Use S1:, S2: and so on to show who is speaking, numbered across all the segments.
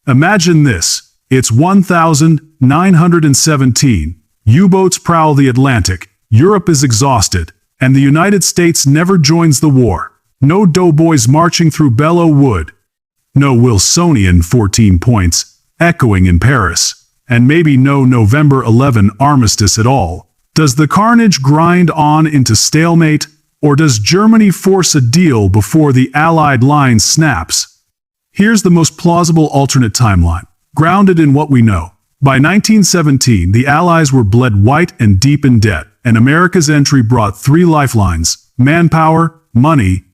S1: Imagine this. It's 1917. U-boats prowl the Atlantic. Europe is exhausted, and the United States never joins the war. No doughboys marching through Belleau Wood. No Wilsonian 14 points echoing in Paris. And maybe no November 11 armistice at all. Does the carnage grind on into stalemate, or does Germany force a deal before the Allied line snaps? Here's the most plausible alternate timeline, grounded in what we know. By 1917, the Allies were bled white and deep in debt, and America's entry brought three lifelines: manpower, money,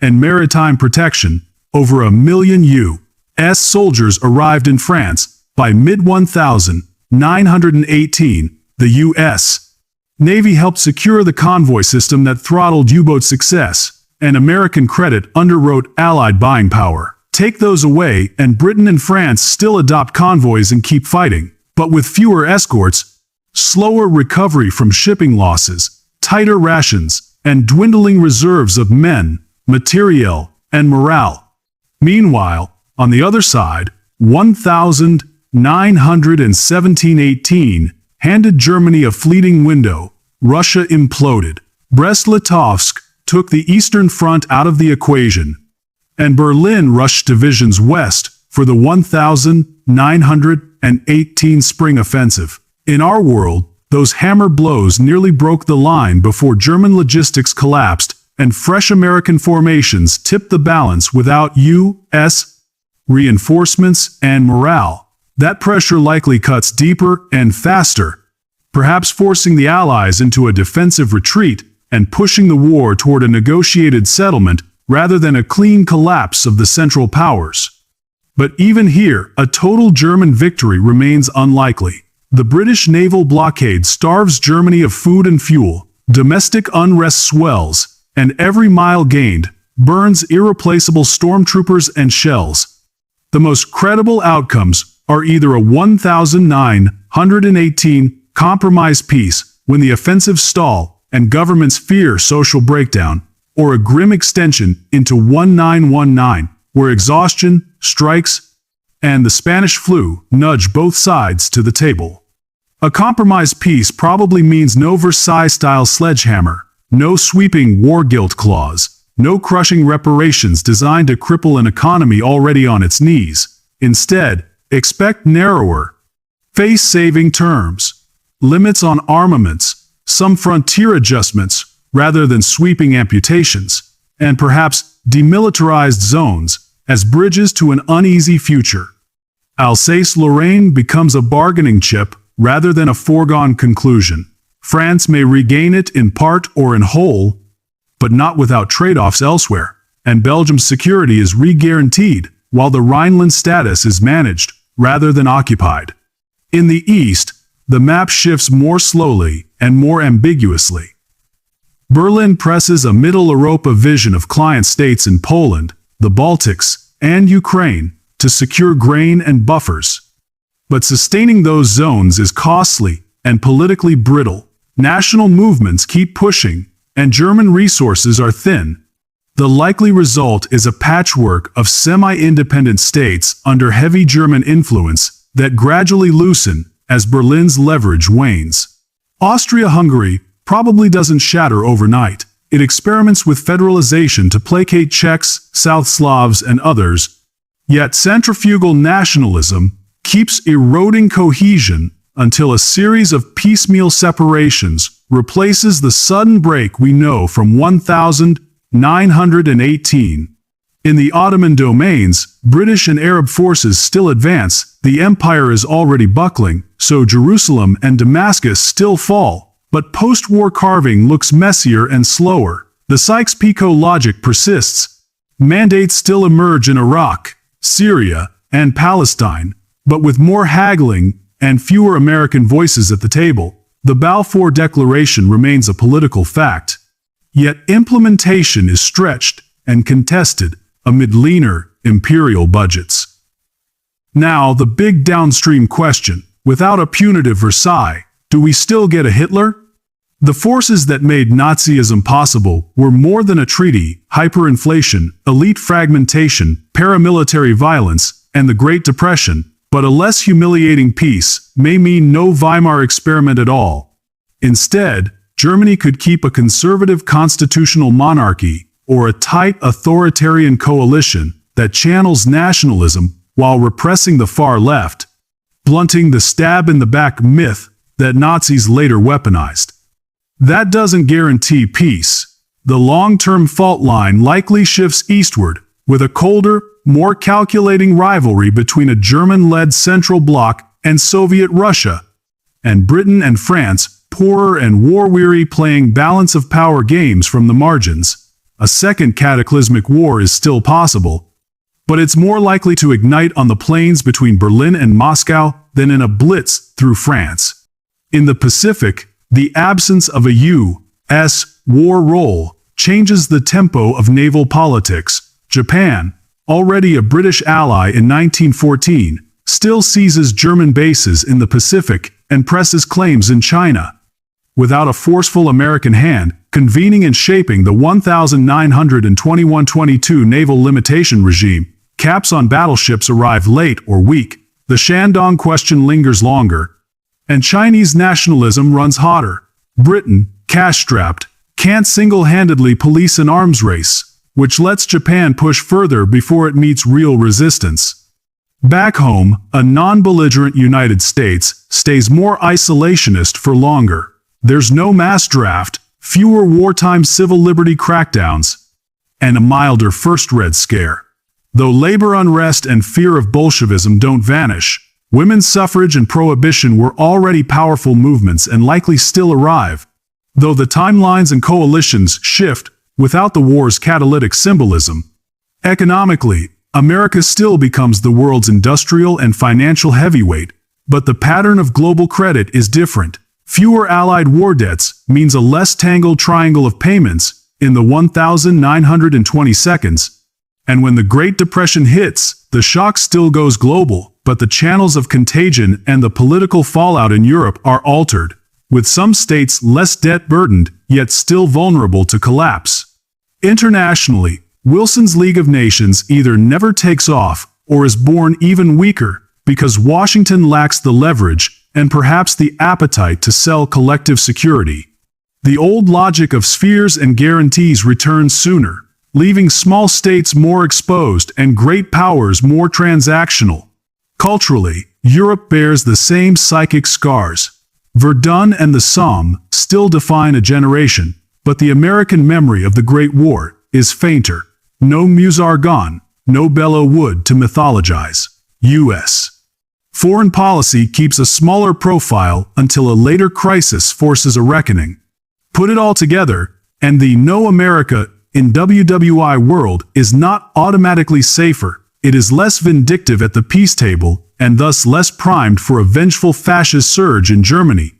S1: and maritime protection. Over 1 million U.S. soldiers arrived in France. By mid-1918, the U.S. Navy helped secure the convoy system that throttled U-boat success, and American credit underwrote Allied buying power. Take those away, and Britain and France still adopt convoys and keep fighting, but with fewer escorts, slower recovery from shipping losses, tighter rations, and dwindling reserves of men, materiel, and morale. Meanwhile, on the other side, 1917-18 handed Germany a fleeting window. Russia imploded. Brest-Litovsk took the Eastern Front out of the equation, and Berlin rushed divisions west for the 1918 spring offensive. In our world, those hammer blows nearly broke the line before German logistics collapsed, and fresh American formations tipped the balance without U.S. reinforcements and morale. That pressure likely cuts deeper and faster, perhaps forcing the Allies into a defensive retreat and pushing the war toward a negotiated settlement rather than a clean collapse of the Central Powers. But even here, a total German victory remains unlikely. The British naval blockade starves Germany of food and fuel, domestic unrest swells, and every mile gained burns irreplaceable stormtroopers and shells. The most credible outcomes are either a 1918 compromise peace when the offensives stall and governments fear social breakdown, or a grim extension into 1919, where exhaustion, strikes, and the Spanish flu nudge both sides to the table. A compromise peace probably means no Versailles-style sledgehammer, no sweeping war guilt clause, no crushing reparations designed to cripple an economy already on its knees. Instead, expect narrower, face-saving terms, limits on armaments, some frontier adjustments rather than sweeping amputations, and perhaps demilitarized zones as bridges to an uneasy future. Alsace-Lorraine becomes a bargaining chip rather than a foregone conclusion. France may regain it in part or in whole, but not without trade-offs elsewhere, and Belgium's security is re-guaranteed while the Rhineland status is managed rather than occupied. In the East, the map shifts more slowly and more ambiguously. Berlin presses a Middle Europa vision of client states in Poland, the Baltics, and Ukraine to secure grain and buffers. But sustaining those zones is costly and politically brittle. National movements keep pushing, and German resources are thin. The likely result is a patchwork of semi-independent states under heavy German influence that gradually loosen as Berlin's leverage wanes. Austria-Hungary probably doesn't shatter overnight. It experiments with federalization to placate Czechs, South Slavs, and others. Yet centrifugal nationalism keeps eroding cohesion until a series of piecemeal separations replaces the sudden break we know from 1918. In the Ottoman domains, British and Arab forces still advance. The empire is already buckling, so Jerusalem and Damascus still fall. But post-war carving looks messier and slower. The Sykes-Picot logic persists. Mandates still emerge in Iraq, Syria, and Palestine, but with more haggling and fewer American voices at the table. The Balfour Declaration remains a political fact. Yet implementation is stretched and contested amid leaner imperial budgets. Now, the big downstream question: without a punitive Versailles, do we still get a Hitler? The forces that made Nazism possible were more than a treaty: hyperinflation, elite fragmentation, paramilitary violence, and the Great Depression, but a less humiliating peace may mean no Weimar experiment at all. Instead, Germany could keep a conservative constitutional monarchy or a tight authoritarian coalition that channels nationalism while repressing the far left, blunting the stab-in-the-back myth that Nazis later weaponized. That doesn't guarantee peace. The long-term fault line likely shifts eastward, with a colder, more calculating rivalry between a German-led Central Bloc and Soviet Russia, and Britain and France, poorer and war-weary, playing balance of power games from the margins. A second cataclysmic war is still possible, but it's more likely to ignite on the plains between Berlin and Moscow than in a blitz through France. In the Pacific, the absence of a U.S. war role changes the tempo of naval politics. Japan, already a British ally in 1914, still seizes German bases in the Pacific and presses claims in China. Without a forceful American hand convening and shaping the 1921-22 naval limitation regime, caps on battleships arrive late or weak, the Shandong question lingers longer, and Chinese nationalism runs hotter. Britain, cash-strapped, can't single-handedly police an arms race, which lets Japan push further before it meets real resistance. Back home, a non-belligerent United States stays more isolationist for longer. There's no mass draft, fewer wartime civil liberty crackdowns, and a milder first Red Scare. Though labor unrest and fear of Bolshevism don't vanish, women's suffrage and prohibition were already powerful movements and likely still arrive. Though the timelines and coalitions shift without the war's catalytic symbolism, economically, America still becomes the world's industrial and financial heavyweight, but the pattern of global credit is different. Fewer Allied war debts means a less tangled triangle of payments in the 1920 seconds. And when the Great Depression hits, the shock still goes global, but the channels of contagion and the political fallout in Europe are altered, with some states less debt-burdened, yet still vulnerable to collapse. Internationally, Wilson's League of Nations either never takes off or is born even weaker because Washington lacks the leverage and perhaps the appetite to sell collective security. The old logic of spheres and guarantees returns sooner, leaving small states more exposed and great powers more transactional. Culturally, Europe bears the same psychic scars. Verdun and the Somme still define a generation, but the American memory of the Great War is fainter. No Meuse-Argonne, no Belleau Wood to mythologize. U.S. foreign policy keeps a smaller profile until a later crisis forces a reckoning. Put it all together, and the No America in WWI world is not automatically safer. It is less vindictive at the peace table, and thus less primed for a vengeful fascist surge in Germany,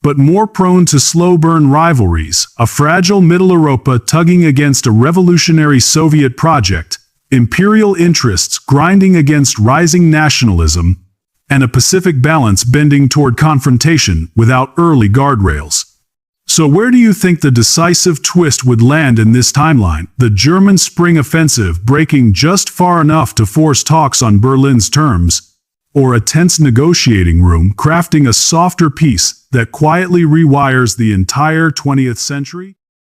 S1: but more prone to slow-burn rivalries, a fragile Middle Europa tugging against a revolutionary Soviet project, imperial interests grinding against rising nationalism, and a Pacific balance bending toward confrontation without early guardrails. So where do you think the decisive twist would land in this timeline? The German spring offensive breaking just far enough to force talks on Berlin's terms, or a tense negotiating room crafting a softer peace that quietly rewires the entire 20th century?